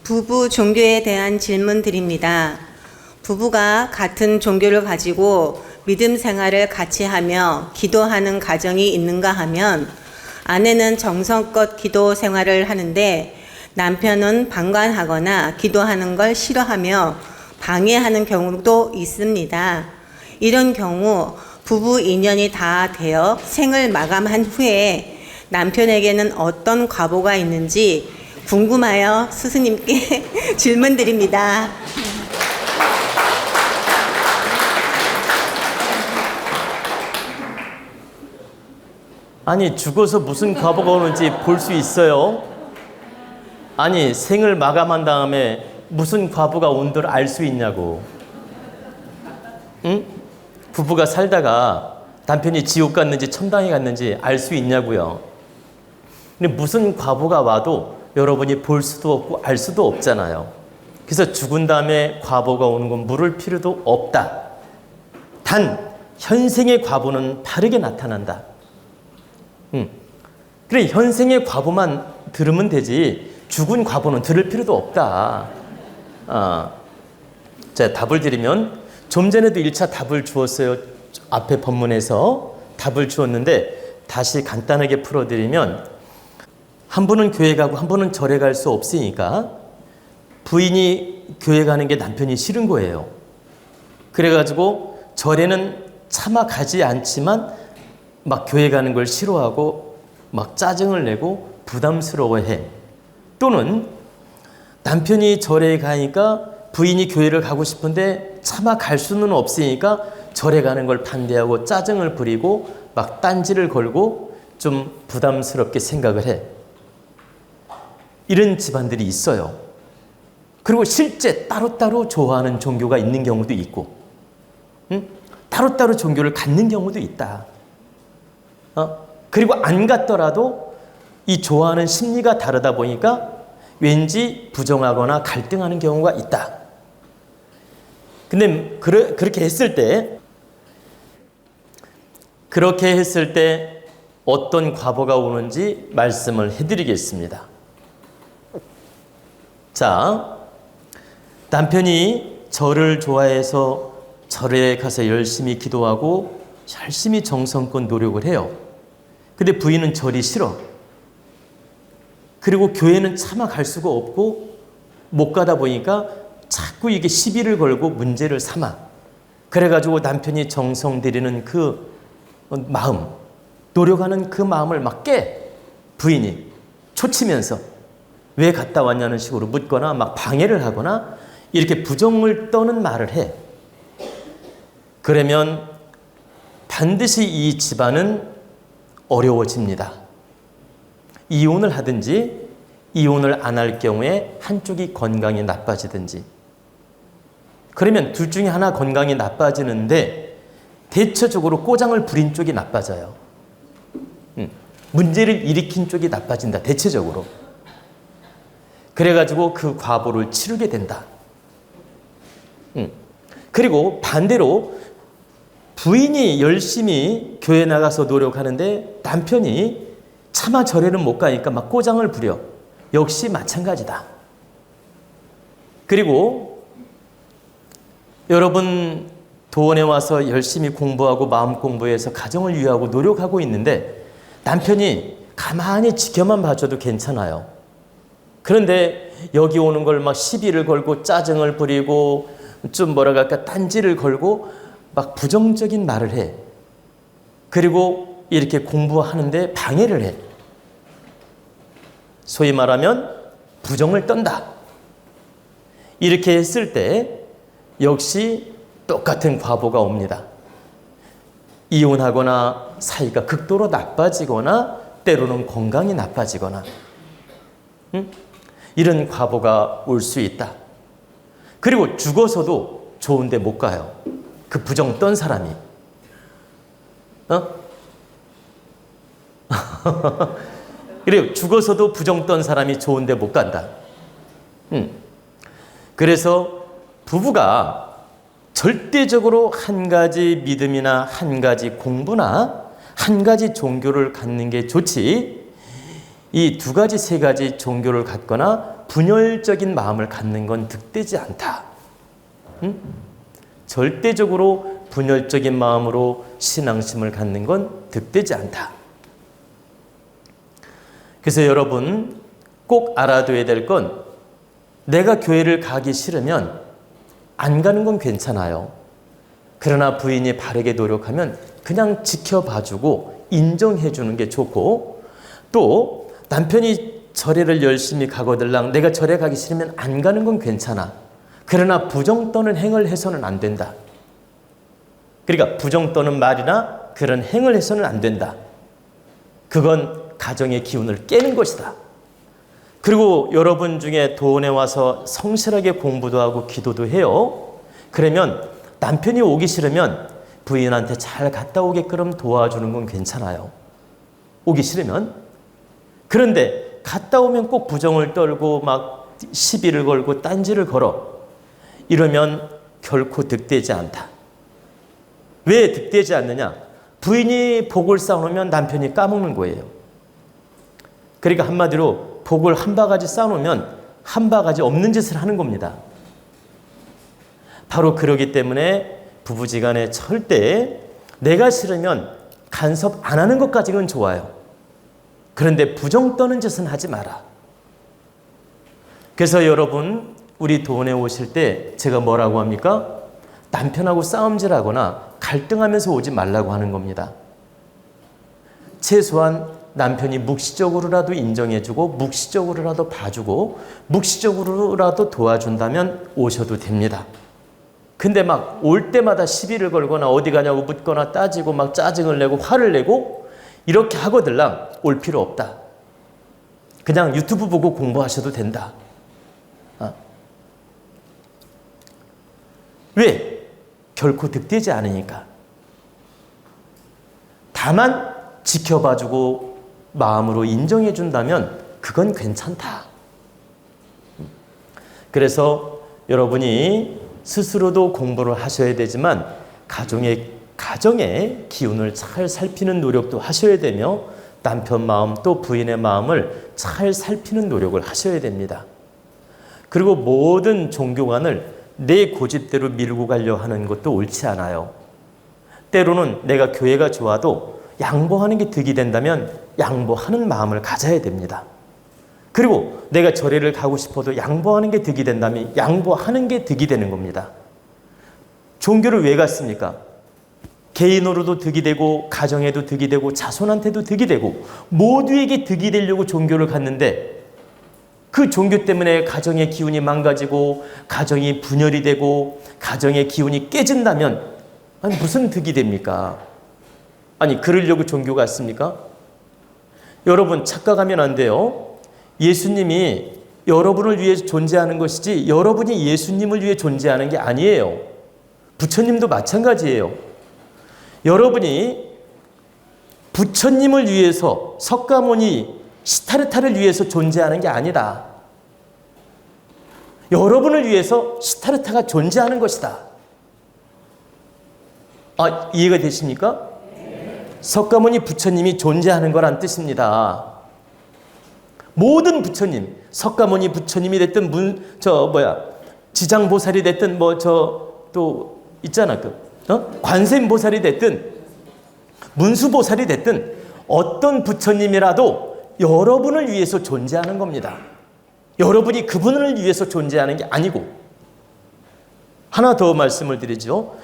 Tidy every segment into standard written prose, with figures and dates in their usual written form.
부부 종교에 대한 질문드립니다. 부부가 같은 종교를 가지고 믿음 생활을 같이 하며 기도하는 가정이 있는가 하면 아내는 정성껏 기도 생활을 하는데 남편은 방관하거나 기도하는 걸 싫어하며 방해하는 경우도 있습니다. 이런 경우 부부 인연이 다 되어 생을 마감한 후에 남편에게는 어떤 과보가 있는지 궁금하여 스승님께 질문드립니다. 아니, 죽어서 무슨 과보가 오는지 볼 수 있어요? 아니, 생을 마감한 다음에 무슨 과보가 온들 알 수 있냐고. 응? 부부가 살다가 남편이 지옥 갔는지 천당에 갔는지 알 수 있냐고요. 근데 무슨 과보가 와도 여러분이 볼 수도 없고 알 수도 없잖아요. 그래서 죽은 다음에 과보가 오는 건 물을 필요도 없다. 단 현생의 과보는 다르게 나타난다. 그래, 현생의 과보만 들으면 되지 죽은 과보는 들을 필요도 없다. 자, 답을 드리면 좀 전에도 1차 답을 주었어요. 앞에 본문에서 답을 주었는데 다시 간단하게 풀어드리면, 한 분은 교회 가고 한 분은 절에 갈 수 없으니까 부인이 교회 가는 게 남편이 싫은 거예요. 그래가지고 절에는 차마 가지 않지만 막 교회 가는 걸 싫어하고 막 짜증을 내고 부담스러워해. 또는 남편이 절에 가니까 부인이 교회를 가고 싶은데 차마 갈 수는 없으니까 절에 가는 걸 반대하고 짜증을 부리고 막 딴지를 걸고 좀 부담스럽게 생각을 해. 이런 집안들이 있어요. 그리고 실제 따로따로 좋아하는 종교가 있는 경우도 있고, 따로따로 종교를 갖는 경우도 있다. 그리고 안 갖더라도 이 좋아하는 심리가 다르다 보니까 왠지 부정하거나 갈등하는 경우가 있다. 근데 그렇게 했을 때 어떤 과보가 오는지 말씀을 해드리겠습니다. 자, 남편이 절을 좋아해서 절에 가서 열심히 기도하고 열심히 정성껏 노력을 해요. 근데 부인은 절이 싫어. 그리고 교회는 차마 갈 수가 없고 못 가다 보니까 자꾸 이게 시비를 걸고 문제를 삼아. 그래가지고 남편이 정성 들이는 그 마음, 노력하는 그 마음을 막 깨. 부인이 초치면서 왜 갔다 왔냐는 식으로 묻거나 막 방해를 하거나 이렇게 부정을 떠는 말을 해. 그러면 반드시 이 집안은 어려워집니다. 이혼을 하든지 이혼을 안 할 경우에 한쪽이 건강이 나빠지든지. 그러면 둘 중에 하나 건강이 나빠지는데 대체적으로 꼬장을 부린 쪽이 나빠져요. 문제를 일으킨 쪽이 나빠진다. 대체적으로. 그래가지고 그 과보를 치르게 된다. 그리고 반대로 부인이 열심히 교회 나가서 노력하는데 남편이 차마 절에는 못 가니까 막 꼬장을 부려. 역시 마찬가지다. 그리고 여러분 도원에 와서 열심히 공부하고 마음 공부해서 가정을 유지하고 노력하고 있는데 남편이 가만히 지켜만 봐줘도 괜찮아요. 그런데 여기 오는 걸 막 시비를 걸고 짜증을 부리고 좀 딴지를 걸고 막 부정적인 말을 해. 그리고 이렇게 공부하는데 방해를 해. 소위 말하면 부정을 떤다. 이렇게 했을 때 역시 똑같은 과보가 옵니다. 이혼하거나 사이가 극도로 나빠지거나 때로는 건강이 나빠지거나 이런 과보가 올 수 있다. 그리고 죽어서도 좋은 데 못 가요. 그 부정 떤 사람이. 그리고 죽어서도 부정 떤 사람이 좋은 데 못 간다. 그래서 부부가 절대적으로 한 가지 믿음이나 한 가지 공부나 한 가지 종교를 갖는 게 좋지, 이 두 가지, 세 가지 종교를 갖거나 분열적인 마음을 갖는 건 득되지 않다. 절대적으로 분열적인 마음으로 신앙심을 갖는 건 득되지 않다. 그래서 여러분 꼭 알아둬야 될 건, 내가 교회를 가기 싫으면 안 가는 건 괜찮아요. 그러나 부인이 바르게 노력하면 그냥 지켜봐주고 인정해주는 게 좋고, 또 남편이 절에를 열심히 가거들랑 내가 절에 가기 싫으면 안 가는 건 괜찮아. 그러나 부정 떠는 행을 해서는 안 된다. 그러니까 부정 떠는 말이나 그런 행을 해서는 안 된다. 그건 가정의 기운을 깨는 것이다. 그리고 여러분 중에 도원에 와서 성실하게 공부도 하고 기도도 해요. 그러면 남편이 오기 싫으면 부인한테 잘 갔다 오게끔 도와주는 건 괜찮아요. 오기 싫으면. 그런데 갔다 오면 꼭 부정을 떨고 막 시비를 걸고 딴지를 걸어. 이러면 결코 득되지 않다. 왜 득되지 않느냐? 부인이 복을 쌓아놓으면 남편이 까먹는 거예요. 그러니까 한마디로 복을 한 바가지 쌓아놓으면 한 바가지 없는 짓을 하는 겁니다. 바로 그러기 때문에 부부지간에 절대 내가 싫으면 간섭 안 하는 것까지는 좋아요. 그런데 부정 떠는 짓은 하지 마라. 그래서 여러분, 우리 도원에 오실 때 제가 뭐라고 합니까? 남편하고 싸움질하거나 갈등하면서 오지 말라고 하는 겁니다. 최소한 남편이 묵시적으로라도 인정해주고 묵시적으로라도 봐주고 묵시적으로라도 도와준다면 오셔도 됩니다. 근데 막 올 때마다 시비를 걸거나 어디 가냐고 묻거나 따지고 막 짜증을 내고 화를 내고 이렇게 하거들랑 올 필요 없다. 그냥 유튜브 보고 공부하셔도 된다. 왜? 결코 득되지 않으니까. 다만 지켜봐주고 마음으로 인정해준다면 그건 괜찮다. 그래서 여러분이 스스로도 공부를 하셔야 되지만 가정의 기운을 잘 살피는 노력도 하셔야 되며 남편 마음 또 부인의 마음을 잘 살피는 노력을 하셔야 됩니다. 그리고 모든 종교관을 내 고집대로 밀고 가려 하는 것도 옳지 않아요. 때로는 내가 교회가 좋아도 양보하는 게 득이 된다면 양보하는 마음을 가져야 됩니다. 그리고 내가 절에를 가고 싶어도 양보하는 게 득이 된다면 양보하는 게 득이 되는 겁니다. 종교를 왜 갔습니까? 개인으로도 득이 되고 가정에도 득이 되고 자손한테도 득이 되고 모두에게 득이 되려고 종교를 갔는데, 그 종교 때문에 가정의 기운이 망가지고 가정이 분열이 되고 가정의 기운이 깨진다면 아니 무슨 득이 됩니까? 아니 그러려고 종교 갔습니까? 여러분 착각하면 안 돼요. 예수님이 여러분을 위해 존재하는 것이지 여러분이 예수님을 위해 존재하는 게 아니에요. 부처님도 마찬가지예요. 여러분이 부처님을 위해서 석가모니 시타르타를 위해서 존재하는 게 아니다. 여러분을 위해서 시타르타가 존재하는 것이다. 이해가 되십니까? 석가모니 부처님이 존재하는 거란 뜻입니다. 모든 부처님, 석가모니 부처님이 됐든 지장보살이 됐든 또 있잖아 관세음보살이 됐든 문수보살이 됐든 어떤 부처님이라도 여러분을 위해서 존재하는 겁니다. 여러분이 그분을 위해서 존재하는 게 아니고. 하나 더 말씀을 드리죠.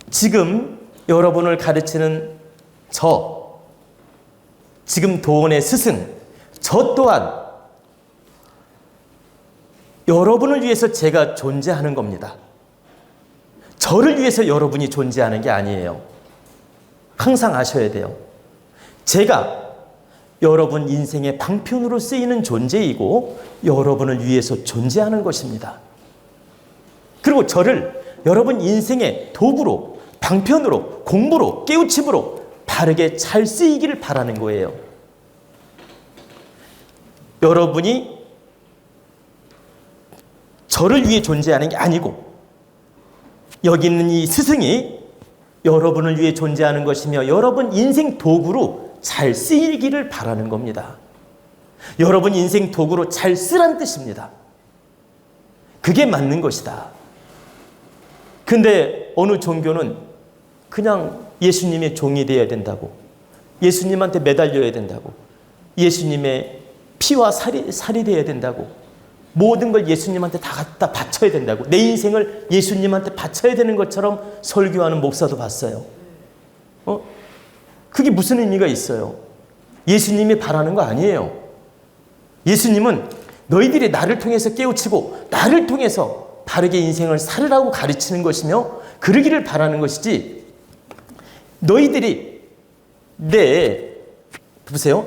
지금 여러분을 가르치는 지금 도원의 스승, 저 또한 여러분을 위해서 제가 존재하는 겁니다. 저를 위해서 여러분이 존재하는 게 아니에요. 항상 아셔야 돼요. 제가 여러분 인생의 방편으로 쓰이는 존재이고 여러분을 위해서 존재하는 것입니다. 그리고 저를 여러분 인생의 도구로, 방편으로, 공부로, 깨우침으로 바르게 잘 쓰이기를 바라는 거예요. 여러분이 저를 위해 존재하는 게 아니고 여기 있는 이 스승이 여러분을 위해 존재하는 것이며 여러분 인생 도구로 잘 쓰이기를 바라는 겁니다. 여러분 인생 도구로 잘 쓰란 뜻입니다. 그게 맞는 것이다. 근데 어느 종교는 그냥 예수님의 종이 되어야 된다고, 예수님한테 매달려야 된다고, 예수님의 피와 살이 되어야 된다고, 모든 걸 예수님한테 다 갖다 바쳐야 된다고, 내 인생을 예수님한테 바쳐야 되는 것처럼 설교하는 목사도 봤어요. 그게 무슨 의미가 있어요? 예수님이 바라는 거 아니에요. 예수님은 너희들이 나를 통해서 깨우치고 나를 통해서 바르게 인생을 살으라고 가르치는 것이며 그러기를 바라는 것이지, 너희들이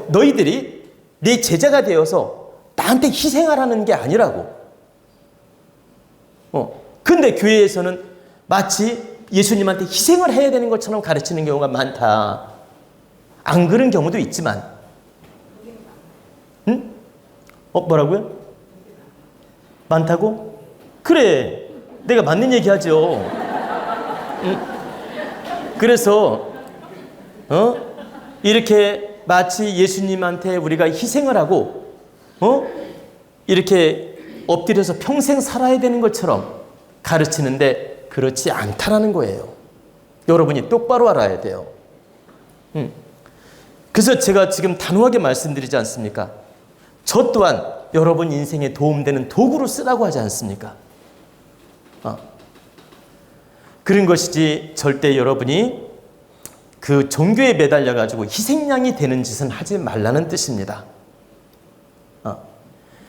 너희들이 내 제자가 되어서 나한테 희생하라는 게 아니라고. 근데 교회에서는 마치 예수님한테 희생을 해야 되는 것처럼 가르치는 경우가 많다. 안 그런 경우도 있지만, 뭐라고요? 많다고? 그래, 내가 맞는 얘기 하죠. 그래서 이렇게 마치 예수님한테 우리가 희생을 하고 이렇게 엎드려서 평생 살아야 되는 것처럼 가르치는데 그렇지 않다라는 거예요. 여러분이 똑바로 알아야 돼요. 그래서 제가 지금 단호하게 말씀드리지 않습니까? 저 또한 여러분 인생에 도움되는 도구로 쓰라고 하지 않습니까? 그런 것이지 절대 여러분이 그 종교에 매달려 가지고 희생양이 되는 짓은 하지 말라는 뜻입니다.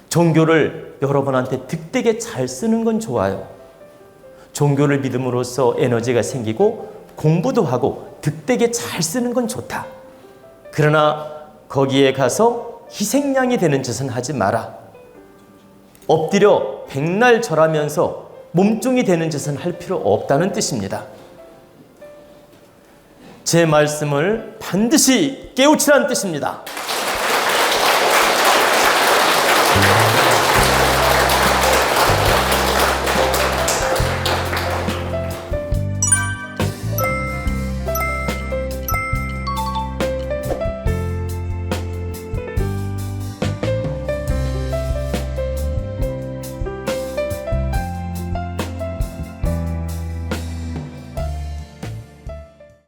종교를 여러분한테 득되게 잘 쓰는 건 좋아요. 종교를 믿음으로써 에너지가 생기고 공부도 하고 득되게 잘 쓰는 건 좋다. 그러나 거기에 가서 희생양이 되는 짓은 하지 마라. 엎드려 백날 절하면서 몸종이 되는 짓은 할 필요 없다는 뜻입니다. 제 말씀을 반드시 깨우치라는 뜻입니다.